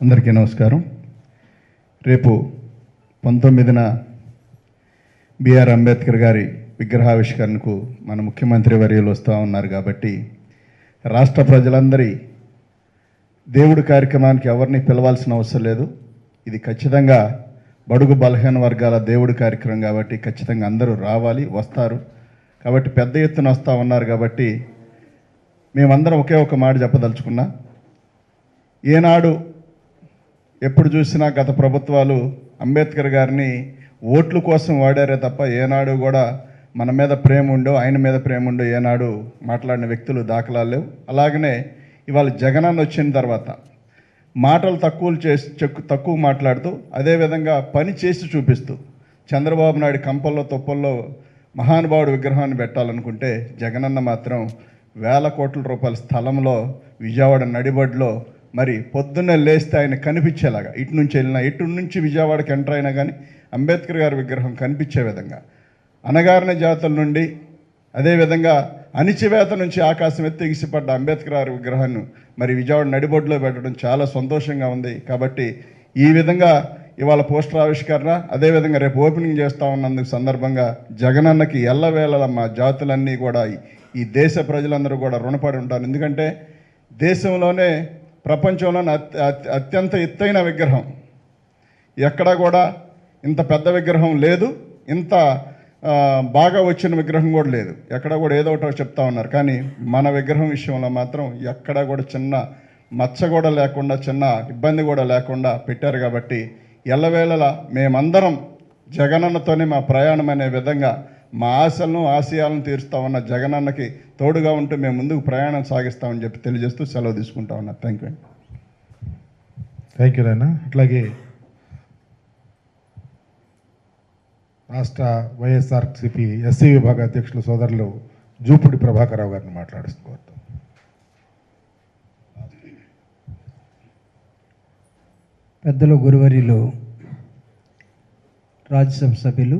అందరికీ నమస్కారం. రేపు 19న బిఆర్ అంబేద్కర్ గారి విగ్రహావిష్కరణకు మన ముఖ్యమంత్రి వర్యులు వస్తూ ఉన్నారు కాబట్టి రాష్ట్ర ప్రజలందరి దేవుడి కార్యక్రమానికి ఎవరిని పిలవాల్సిన అవసరం లేదు. ఇది ఖచ్చితంగా బడుగు బలహీన వర్గాల దేవుడి కార్యక్రమం కాబట్టి ఖచ్చితంగా అందరూ రావాలి, వస్తారు. కాబట్టి పెద్ద ఎత్తున వస్తూ ఉన్నారు కాబట్టి మేమందరం ఒకే ఒక మాట చెప్పదలుచుకున్నా. ఏనాడు ఎప్పుడు చూసినా గత ప్రభుత్వాలు అంబేద్కర్ గారిని ఓట్ల కోసం వాడారే తప్ప ఏనాడు కూడా మన మీద ప్రేమ ఉండో, ఆయన మీద ప్రేమ ఉండో ఏనాడు మాట్లాడిన వ్యక్తులు దాఖలాలు లేవు. అలాగనే ఇవాళ జగనన్న వచ్చిన తర్వాత మాటలు తక్కువ మాట్లాడుతూ అదేవిధంగా పని చేసి చూపిస్తూ చంద్రబాబు నాయుడు కంపల్లో తొప్పల్లో మహానుభావుడు విగ్రహాన్ని పెట్టాలనుకుంటే జగనన్న మాత్రం వేల కోట్ల రూపాయల స్థలంలో విజయవాడ నడిబడిలో మరి పొద్దున్నే లేస్తే ఆయన కనిపించేలాగా ఇటు నుంచి వెళ్ళినా ఇటు నుంచి విజయవాడకి ఎంటర్ అయినా కానీ అంబేద్కర్ గారి విగ్రహం కనిపించే విధంగా అణగారిన జాతుల నుండి అదేవిధంగా అణిచివేత నుంచి ఆకాశం ఎత్తి ఎగిసిపడ్డ అంబేద్కర్ గారి విగ్రహాన్ని మరి విజయవాడ నడిబొడ్డులో పెట్టడం చాలా సంతోషంగా ఉంది. కాబట్టి ఈ విధంగా ఇవాళ పోస్టర్ ఆవిష్కరణ అదేవిధంగా రేపు ఓపెనింగ్ చేస్తూ ఉన్నందుకు సందర్భంగా జగనన్నకి ఎల్లవేళ మా జాతులన్నీ కూడా ఈ దేశ ప్రజలందరూ కూడా రుణపడి ఉంటారు. ఎందుకంటే దేశంలోనే ప్రపంచంలోనే అత్యంత ఎత్తైన విగ్రహం ఎక్కడా కూడా ఇంత పెద్ద విగ్రహం లేదు, ఇంత బాగా వచ్చిన విగ్రహం కూడా లేదు. ఎక్కడ కూడా ఏదో ఒకటో చెప్తా ఉన్నారు, కానీ మన విగ్రహం విషయంలో మాత్రం ఎక్కడా కూడా చిన్న మచ్చ కూడా లేకుండా, చిన్న ఇబ్బంది కూడా లేకుండా పెట్టారు. కాబట్టి ఎల్లవేళలా మేమందరం జగనన్నతోనే మా ప్రయాణం అనే విధంగా మా ఆశలను ఆశయాలను తీరుస్తూ ఉన్న జగనన్నకి తోడుగా ఉంటూ మేము ముందుకు ప్రయాణం సాగిస్తామని చెప్పి తెలియజేస్తూ సెలవు తీసుకుంటా ఉన్నా. థ్యాంక్ యూ నాయన. అట్లాగే రాష్ట్ర వైఎస్ఆర్సీపీ ఎస్సీ విభాగ అధ్యక్షులు సోదరులు జూపుడి ప్రభాకరరావు గారిని మాట్లాడుతూ పెద్దలు గురువర్యులు రాజ్యసభ సభ్యులు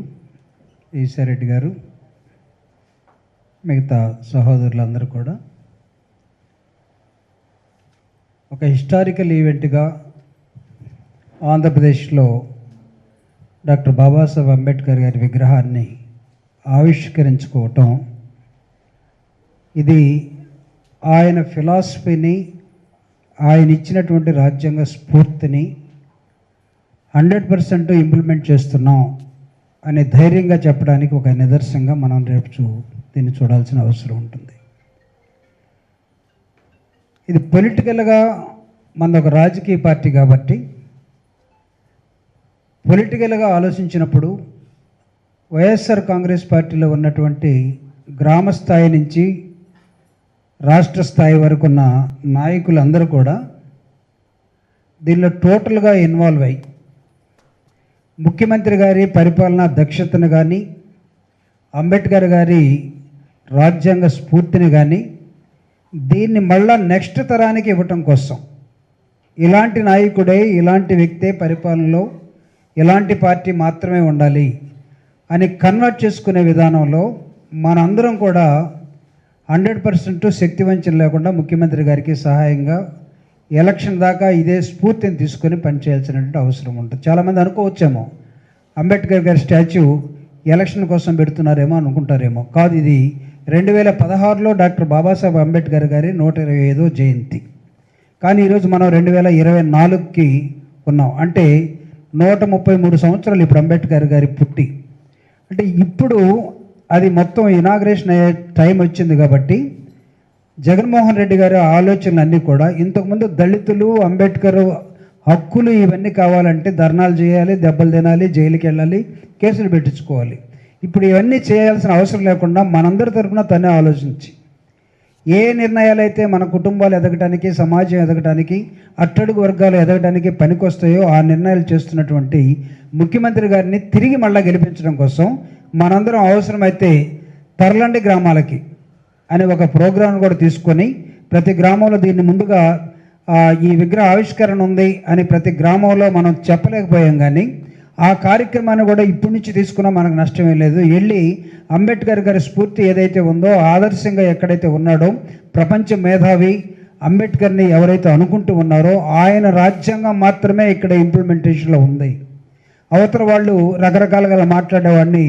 ఈశ్వరరెడ్డి గారు, మిగతా సహోదరులందరూ కూడా ఒక హిస్టారికల్ ఈవెంట్గా ఆంధ్రప్రదేశ్లో డాక్టర్ బాబాసాహెబ్ అంబేద్కర్ గారి విగ్రహాన్ని ఆవిష్కరించుకోవటం, ఇది ఆయన ఫిలాసఫీని, ఆయన ఇచ్చినటువంటి రాజ్యాంగ స్ఫూర్తిని 100% ఇంప్లిమెంట్ చేస్తున్నాం అనే ధైర్యంగా చెప్పడానికి ఒక నిదర్శనంగా మనం రేపు దీన్ని చూడాల్సిన అవసరం ఉంటుంది. ఇది పొలిటికల్గా మన ఒక రాజకీయ పార్టీ కాబట్టి పొలిటికల్గా ఆలోచించినప్పుడు వైఎస్ఆర్ కాంగ్రెస్ పార్టీలో ఉన్నటువంటి గ్రామ స్థాయి నుంచి రాష్ట్ర స్థాయి వరకు ఉన్న నాయకులందరూ కూడా దీనిలో టోటల్గా ఇన్వాల్వ్ అయ్యి ముఖ్యమంత్రి గారి పరిపాలనా దక్షతను కానీ, అంబేద్కర్ గారి రాజ్యాంగ స్ఫూర్తిని కానీ దీన్ని మళ్ళా నెక్స్ట్ తరానికి ఇవ్వటం కోసం ఇలాంటి నాయకుడే, ఇలాంటి వ్యక్తే పరిపాలనలో ఇలాంటి పార్టీ మాత్రమే ఉండాలి అని కన్వర్ట్ చేసుకునే విధానంలో మనందరం కూడా 100% శక్తివంచన లేకుండా ముఖ్యమంత్రి గారికి సహాయంగా ఎలక్షన్ దాకా ఇదే స్ఫూర్తిని తీసుకొని పనిచేయాల్సినటువంటి అవసరం ఉంటుంది. చాలామంది అనుకోవచ్చేమో అంబేద్కర్ గారి స్టాచ్యూ ఎలక్షన్ కోసం పెడుతున్నారేమో అనుకుంటారేమో. కాదు, ఇది 2016లో డాక్టర్ బాబాసాహెబ్ అంబేద్కర్ గారి 125వ జయంతి. కానీ ఈరోజు మనం 2024కి ఉన్నాం. అంటే 133 సంవత్సరాలు ఇప్పుడు అంబేద్కర్ గారి పుట్టి. అంటే ఇప్పుడు అది మొత్తం ఇనాగ్రేషన్ అయ్యే టైం వచ్చింది కాబట్టి జగన్మోహన్ రెడ్డి గారి ఆలోచనలు అన్నీ కూడా ఇంతకుముందు దళితులు, అంబేద్కర్ హక్కులు ఇవన్నీ కావాలంటే ధర్నాలు చేయాలి, దెబ్బలు తినాలి, జైలుకి వెళ్ళాలి, కేసులు పెట్టించుకోవాలి. ఇప్పుడు ఇవన్నీ చేయాల్సిన అవసరం లేకుండా మనందరి తరఫున తనే ఆలోచించి ఏ నిర్ణయాలు అయితే మన కుటుంబాలు ఎదగడానికి, సమాజం ఎదగడానికి, అట్టడుగు వర్గాలు ఎదగడానికి పనికొస్తాయో ఆ నిర్ణయాలు చేస్తున్నటువంటి ముఖ్యమంత్రి గారిని తిరిగి మళ్ళీ గెలిపించడం కోసం మనందరం అవసరమైతే తరలండి గ్రామాలకి అనే ఒక ప్రోగ్రాం కూడా తీసుకొని ప్రతి గ్రామంలో దీన్ని ముందుగా ఈ విగ్రహ ఆవిష్కరణ ఉంది అని ప్రతి గ్రామంలో మనం చెప్పలేకపోయాం. కానీ ఆ కార్యక్రమాన్ని కూడా ఇప్పటి నుంచి తీసుకున్నా మనకు నష్టమే లేదు. వెళ్ళి అంబేద్కర్ గారి స్ఫూర్తి ఏదైతే ఉందో, ఆదర్శంగా ఎక్కడైతే ఉన్నాడో, ప్రపంచ మేధావి, అంబేద్కర్ని ఎవరైతే అనుకుంటూ ఉన్నారో ఆయన రాజ్యాంగం మాత్రమే ఇక్కడ ఇంప్లిమెంటేషన్లో ఉంది. అవతల వాళ్ళు రకరకాలుగా మాట్లాడేవాడిని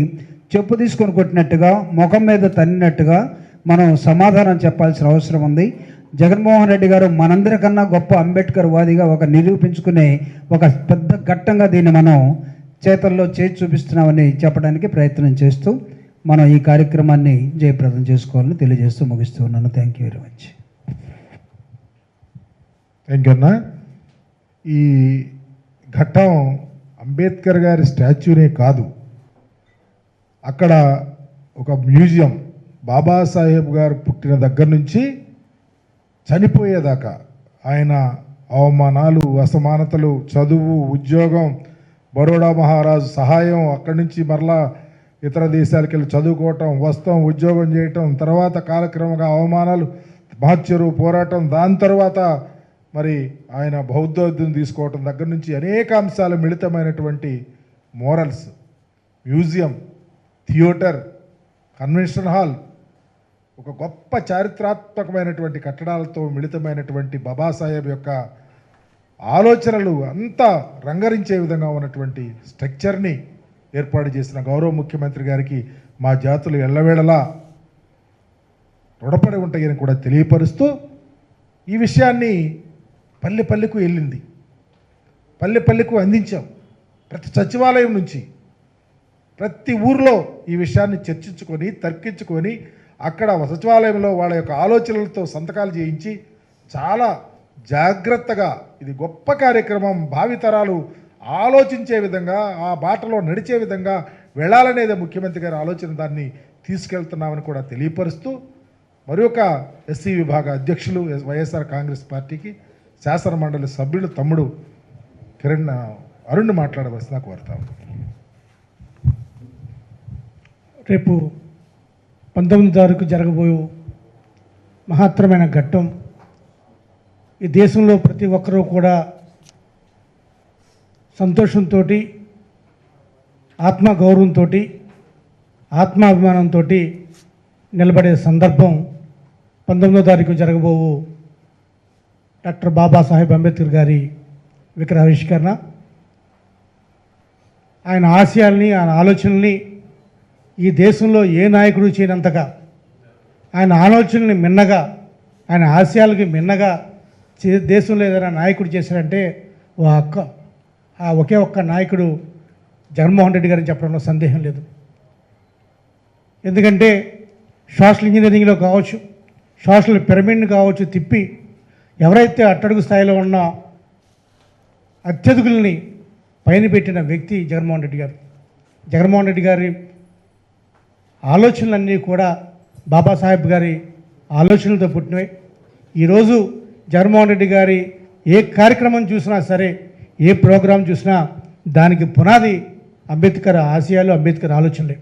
చెప్పు తీసుకొని కొట్టినట్టుగా, ముఖం మీద తన్నినట్టుగా మనం సమాధానం చెప్పాల్సిన అవసరం ఉంది. జగన్మోహన్ రెడ్డి గారు మనందరికన్నా గొప్ప అంబేద్కర్ వాదిగా ఒక నిరూపించుకునే ఒక పెద్ద ఘట్టంగా దీన్ని మనం చేతల్లో చేసి చూపిస్తున్నామని చెప్పడానికి ప్రయత్నం చేస్తూ మనం ఈ కార్యక్రమాన్ని జయప్రదం చేసుకోవాలని తెలియజేస్తూ ముగిస్తూ ఉన్నాను. Thank you very much. Thank you అన్న. ఈ ఘట్టం అంబేద్కర్ గారి స్టాచ్యూనే కాదు, అక్కడ ఒక మ్యూజియం బాబాసాహెబ్ గారు పుట్టిన దగ్గర నుంచి చనిపోయేదాకా ఆయన అవమానాలు, అసమానతలు, చదువు, ఉద్యోగం, బరోడా మహారాజు సహాయం, అక్కడి నుంచి మరలా ఇతర దేశాలకు వెళ్ళి చదువుకోవటం, వస్తాం, ఉద్యోగం చేయటం, తర్వాత కాలక్రమంగా అవమానాలు, మహచ్చరు పోరాటం, దాని తర్వాత మరి ఆయన బౌద్ధోద్యం తీసుకోవటం దగ్గర నుంచి అనేక అంశాలు మిళితమైనటువంటి murals, museum, theatre, convention hall, ఒక గొప్ప చారిత్రాత్మకమైనటువంటి కట్టడాలతో మిళితమైనటువంటి బాబాసాహెబ్ యొక్క ఆలోచనలు అంతా రంగరించే విధంగా ఉన్నటువంటి స్ట్రక్చర్ని ఏర్పాటు చేసిన గౌరవ ముఖ్యమంత్రి గారికి మా జాతులు ఎల్లవేళలా రుణపడి ఉంటాయని కూడా తెలియపరుస్తూ, ఈ విషయాన్ని పల్లె పల్లెకు వెళ్ళింది, పల్లె పల్లెకు అందించాం. ప్రతి సచివాలయం నుంచి ప్రతి ఊర్లో ఈ విషయాన్ని చర్చించుకొని, తర్కించుకొని, అక్కడ సచివాలయంలో వాళ్ళ యొక్క ఆలోచనలతో సంతకాలు చేయించి చాలా జాగ్రత్తగా, ఇది గొప్ప కార్యక్రమం, భావితరాలు ఆలోచించే విధంగా, ఆ బాటలో నడిచే విధంగా వెళ్ళాలనేది ముఖ్యమంత్రి గారి ఆలోచన, దాన్ని తీసుకెళ్తున్నామని కూడా తెలియపరుస్తూ, మరి ఒక ఎస్సీ విభాగ అధ్యక్షులు వైఎస్ఆర్ కాంగ్రెస్ పార్టీకి శాసన మండలి సభ్యులు తమ్ముడు అరుణ్ మాట్లాడవలసిన కోరుతాము. రేపు 19 తారీఖు జరగబోయే మహత్తరమైన ఘట్టం ఈ దేశంలో ప్రతి ఒక్కరూ కూడా సంతోషంతో, ఆత్మగౌరవంతో, ఆత్మాభిమానంతో నిలబడే సందర్భం 19వ తారీఖు జరగబోవు డాక్టర్ బాబాసాహెబ్ అంబేద్కర్ గారి విగ్రహావిష్కరణ. ఆయన ఆశయాల్ని, ఆయన ఆలోచనల్ని ఈ దేశంలో ఏ నాయకుడు చేయనంతగా, ఆయన ఆలోచనల్ని మిన్నగా, ఆయన ఆశయాలకి మిన్నగా దేశంలో ఏదైనా నాయకుడు చేశారంటే ఒకే ఒక్క నాయకుడు జగన్మోహన్ రెడ్డి గారిని చెప్పడంలో సందేహం లేదు. ఎందుకంటే సోషల్ ఇంజనీరింగ్లో కావచ్చు, సోషల్ పిరమిడ్ని కావచ్చు తిప్పి, ఎవరైతే అట్టడుగు స్థాయిలో ఉన్న అత్యధికుల్ని పైన పెట్టిన వ్యక్తి జగన్మోహన్ రెడ్డి గారు. జగన్మోహన్ రెడ్డి గారి ఆలోచనలన్నీ కూడా బాబాసాహెబ్ గారి ఆలోచనలతో పుట్టినవి. ఈరోజు జగన్మోహన్ రెడ్డి గారి ఏ కార్యక్రమం చూసినా సరే, ఏ ప్రోగ్రాం చూసినా దానికి పునాది అంబేద్కర్ ఆశయాలు, అంబేద్కర్ ఆలోచనలే.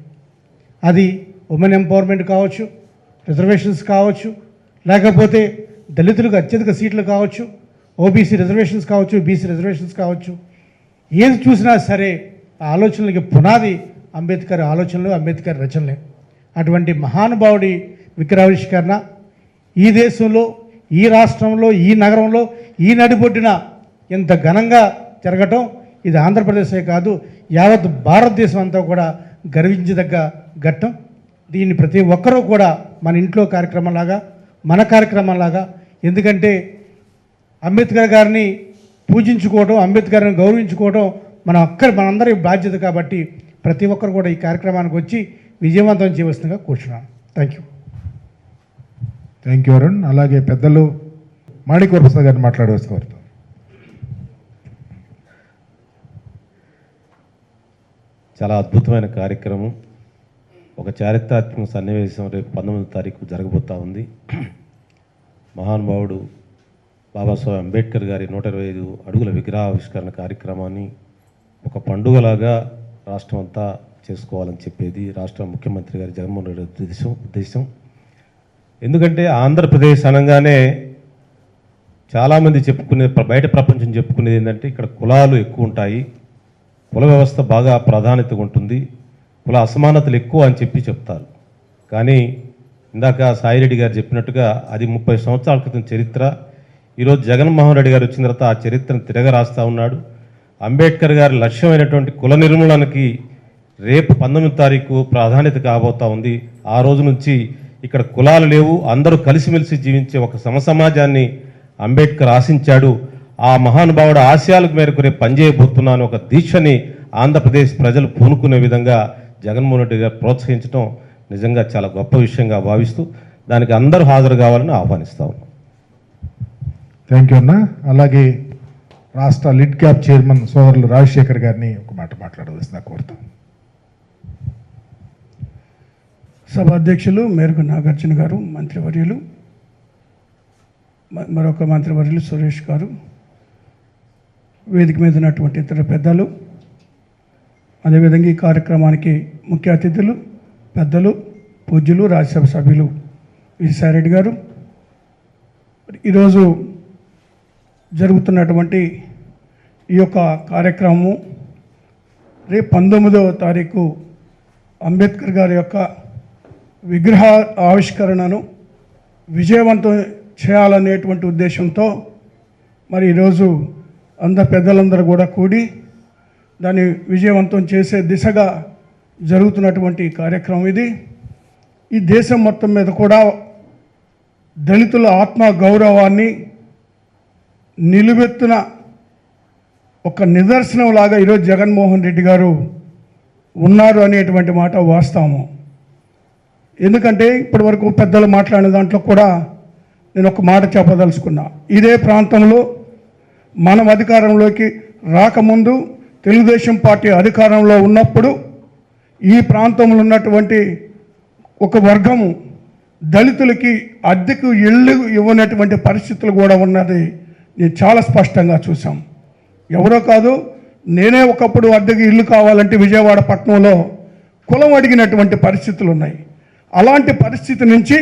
అది ఉమెన్ ఎంపవర్మెంట్ కావచ్చు, రిజర్వేషన్స్ కావచ్చు, లేకపోతే దళితులకు అత్యధిక సీట్లు కావచ్చు, ఓబీసీ రిజర్వేషన్స్ కావచ్చు, బీసీ రిజర్వేషన్స్ కావచ్చు, ఏది చూసినా సరే ఆ ఆలోచనలకి పునాది అంబేద్కర్ ఆలోచనలు, అంబేద్కర్ రచనలే. అటువంటి మహానుభావుడి విగ్రహావిష్కరణ ఈ దేశంలో, ఈ రాష్ట్రంలో, ఈ నగరంలో, ఈ నడిబొడ్డున ఇంత ఘనంగా జరగటం, ఇది ఆంధ్రప్రదేశే కాదు యావత్ భారతదేశం అంతా కూడా గర్వించదగ్గ ఘట్టం. దీన్ని ప్రతి ఒక్కరూ కూడా మన ఇంట్లో కార్యక్రమంలాగా, మన కార్యక్రమంలాగా, ఎందుకంటే అంబేద్కర్ గారిని పూజించుకోవడం, అంబేద్కర్ని గౌరవించుకోవడం మనందరి బాధ్యత. కాబట్టి ప్రతి ఒక్కరు కూడా ఈ కార్యక్రమానికి వచ్చి విజయవంతం చేయవలసిందిగా కూర్చున్నాను. Thank you. Thank you Arun. అలాగే పెద్దలు మాణిక్ వరప్రసాద్ గారిని మాట్లాడవలసి కోరుతాం. చాలా అద్భుతమైన కార్యక్రమం, ఒక చారిత్రాత్మక సన్నివేశం రేపు 19వ తారీఖు జరగబోతూ ఉంది. మహానుభావుడు బాబాసాహెబ్ అంబేద్కర్ గారి 125 అడుగుల విగ్రహావిష్కరణ కార్యక్రమాన్ని ఒక పండుగలాగా రాష్ట్రం అంతా చేసుకోవాలని చెప్పేది రాష్ట్ర ముఖ్యమంత్రి గారి జగన్మోహన్ రెడ్డి ఉద్దేశం. ఎందుకంటే ఆంధ్రప్రదేశ్ అనగానే చాలామంది బయట ప్రపంచం చెప్పుకునేది ఏంటంటే ఇక్కడ కులాలు ఎక్కువ ఉంటాయి, కుల వ్యవస్థ బాగా ప్రాధాన్యతగా ఉంటుంది, కుల అసమానతలు ఎక్కువ అని చెప్తారు. కానీ ఇందాక సాయిరెడ్డి గారు చెప్పినట్టుగా అది 30 సంవత్సరాల క్రితం చరిత్ర. ఈరోజు జగన్మోహన్ రెడ్డి గారు వచ్చిన తర్వాత ఆ చరిత్రను తిరగరాస్తా ఉన్నాడు. అంబేద్కర్ గారి లక్ష్యమైనటువంటి కుల నిర్మూలనకి రేపు 19వ తారీఖు ప్రాధాన్యత కాబోతా ఉంది. ఆ రోజు నుంచి ఇక్కడ కులాలు లేవు, అందరూ కలిసిమెలిసి జీవించే ఒక సమసమాజాన్ని అంబేద్కర్ ఆశించాడు. ఆ మహానుభావుడు ఆశయాల మేరకు రేపు పనిచేయబోతున్నాను ఒక దీక్షని ఆంధ్రప్రదేశ్ ప్రజలు పూనుకునే విధంగా జగన్మోహన్ రెడ్డి గారు ప్రోత్సహించడం నిజంగా చాలా గొప్ప విషయంగా భావిస్తూ దానికి అందరూ హాజరు కావాలని ఆహ్వానిస్తా ఉన్నాం. థ్యాంక్ యూ అన్న. అలాగే రాష్ట్ర లిడ్ క్యాప్ చైర్మన్ సోదరులు రాజశేఖర్ గారిని ఒక మాట మాట్లాడవలసిందిగా కోరుతాం. సభ అధ్యక్షులు మేరకు నాగార్జున గారు, మంత్రివర్యులు, మరొక మంత్రివర్యులు సురేష్ గారు, వేదిక మీద ఉన్నటువంటి ఇతర పెద్దలు, అదేవిధంగా ఈ కార్యక్రమానికి ముఖ్య అతిథులు, పెద్దలు, పూజ్యులు, రాజ్యసభ సభ్యులు విజయసాయిరెడ్డి గారు, ఈరోజు జరుగుతున్నటువంటి ఈ యొక్క కార్యక్రమము రేపు 19వ తారీఖు అంబేద్కర్ గారి యొక్క విగ్రహ ఆవిష్కరణను విజయవంతం చేయాలనేటువంటి ఉద్దేశంతో మరి ఈరోజు అందరు పెద్దలందరూ కూడా కూడి దాన్ని విజయవంతం చేసే దిశగా జరుగుతున్నటువంటి కార్యక్రమం ఇది. ఈ దేశం మొత్తం మీద కూడా దళితుల ఆత్మ గౌరవాన్ని నిలువెత్తున ఒక నిదర్శనంలాగా ఈరోజు జగన్మోహన్ రెడ్డి గారు ఉన్నారు అనేటువంటి మాట వాస్తవము. ఎందుకంటే ఇప్పటి వరకు పెద్దలు మాట్లాడిన దాంట్లో కూడా నేను ఒక మాట చెప్పదలుచుకున్నా. ఇదే ప్రాంతంలో మనం అధికారంలోకి రాకముందు తెలుగుదేశం పార్టీ అధికారంలో ఉన్నప్పుడు ఈ ప్రాంతంలో ఉన్నటువంటి ఒక వర్గము దళితులకి అద్దెకు ఇళ్ళు ఇవ్వనటువంటి పరిస్థితులు కూడా ఉన్నది నేను చాలా స్పష్టంగా చూసాం. ఎవరో కాదు, నేనే ఒకప్పుడు అద్దెకి ఇల్లు కావాలంటే విజయవాడ పట్టణంలో కులం అడిగినటువంటి పరిస్థితులు ఉన్నాయి. అలాంటి పరిస్థితి నుంచి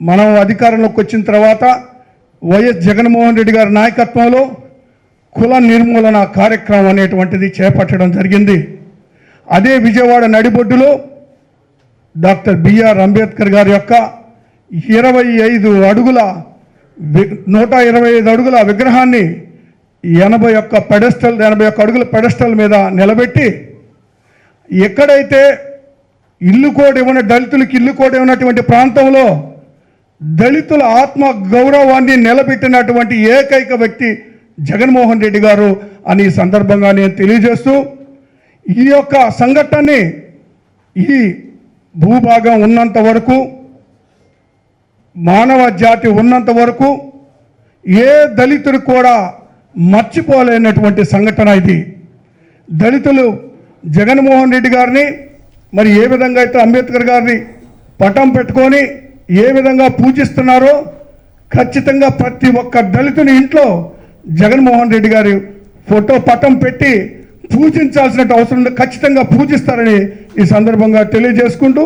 మనం అధికారంలోకి వచ్చిన తర్వాత వైఎస్ జగన్మోహన్ రెడ్డి గారి నాయకత్వంలో కుల నిర్మూలన కార్యక్రమం అనేటువంటిది చేపట్టడం జరిగింది. అదే విజయవాడ నడిబొడ్డులో డాక్టర్ బిఆర్ అంబేద్కర్ గారి యొక్క 125 అడుగుల విగ్రహాన్ని 81 అడుగుల పెడస్టల్ మీద నిలబెట్టి ఎక్కడైతే ఇల్లు కోడ్ ఇవ్వని దళితులకు ఇల్లు కోడ్ ఇవ్వనటువంటి ప్రాంతంలో దళితుల ఆత్మ గౌరవాన్ని నిలబెట్టినటువంటి ఏకైక వ్యక్తి జగన్మోహన్ రెడ్డి గారు అని ఈ సందర్భంగా నేను తెలియజేస్తూ, ఈ యొక్క సంఘటనని ఈ భూభాగం ఉన్నంత వరకు, మానవ జాతి ఉన్నంత వరకు ఏ దళితుడు కూడా మర్చిపోలేనటువంటి సంఘటన ఇది. దళితులు జగన్మోహన్ రెడ్డి గారిని మరి ఏ విధంగా అయితే అంబేద్కర్ గారిని పటం పెట్టుకొని ఏ విధంగా పూజిస్తున్నారో ఖచ్చితంగా ప్రతి ఒక్క దళితుని ఇంట్లో జగన్మోహన్ రెడ్డి గారి ఫోటో పటం పెట్టి పూజించాల్సిన అవసరం ఖచ్చితంగా పూజిస్తారని ఈ సందర్భంగా తెలియజేసుకుంటూ